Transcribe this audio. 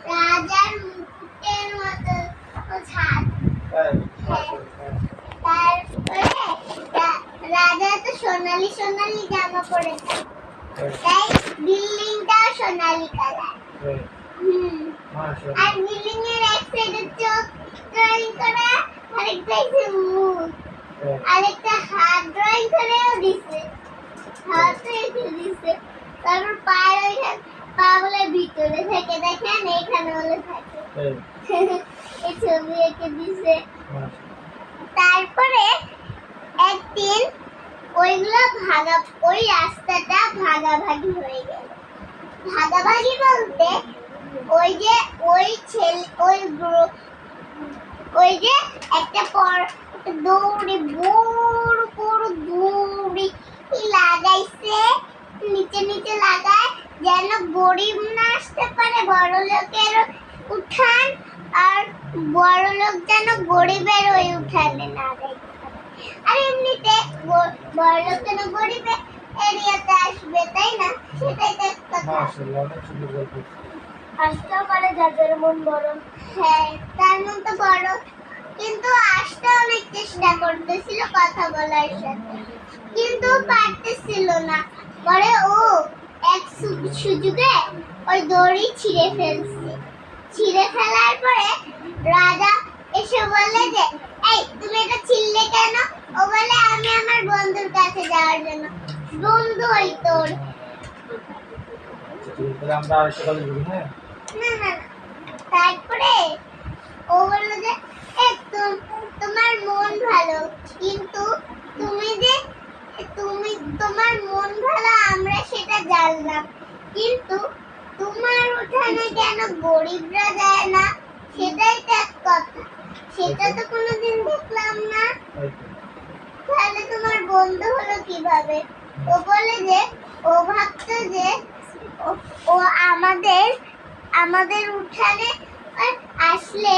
রাজার মুকুটের মতো ছাদ। তারপরে রাজা তো সোনালি সোনালি জামা পরেছে, তাই বিল্ডিংটা সোনালি কালার। আর বিল্ডিং এর এক সাইডে চোখ ড্রয়িং করা, আরেকটা মুখ, আরেকটা হাত ড্রয়িং করেও দিছে, হাতে দিছে। তারপর পা বলে ভিতরে থেকে দেখেন, এখানে বলে থাকে, এই ছবি এঁকে দিছে। তারপরে একদিন ওইগুলো ওই রাস্তাটা ভাগাভাগি হয়ে গেল। ভাগাভাগি বলতে ওই যে একটা দৌড়ি বড় বড় দৌড়ি লাগাইছে, নিচে নিচে লাগায় যেন গরিব না আসতে পারে, বড় লোকের উঠান, আর বড় লোক যেন গরিবের ওই উঠানে না যাইতে পারে। আর এমনিতে বড় লোক যেন গরিবের এরিয়াতে আসবে, তাই না? সেটাই তো কথা। আসতেও পারে যাদের মন বড়। হ্যাঁ, তার মন তো বড়, কিন্তু আসতে অনেক চেষ্টা করতেছিল কথা বলার সাথে, কিন্তু পারতেছিল না। পরে ও এক সুযোগে ওই দড়ি ছিঁড়ে ফেলছে। ছিঁড়ে ফেলার পরে রাজা এসে বলে যে, এই তুমি এটা ছিঁড়লে কেন? ও বলে, আমি আমার বন্ধুর কাছে যাওয়ার জন্য। বন্ধু ওই তোর? না। তারপরে ও বলল যে, তোমার মন ভালো, কিন্তু তোমার মন ভালো আমরা সেটা জানলাম, কিন্তু তোমার উঠানে কেন গরিবরা যায় না, সেটাই তো এক কথা। সেটা তো কোনোদিন দেখলাম না। তাহলে তোমার বন্ধু হলো কিভাবে? ও বলে যে, ও ভাবতো যে ও আমাদের উঠানে আসলে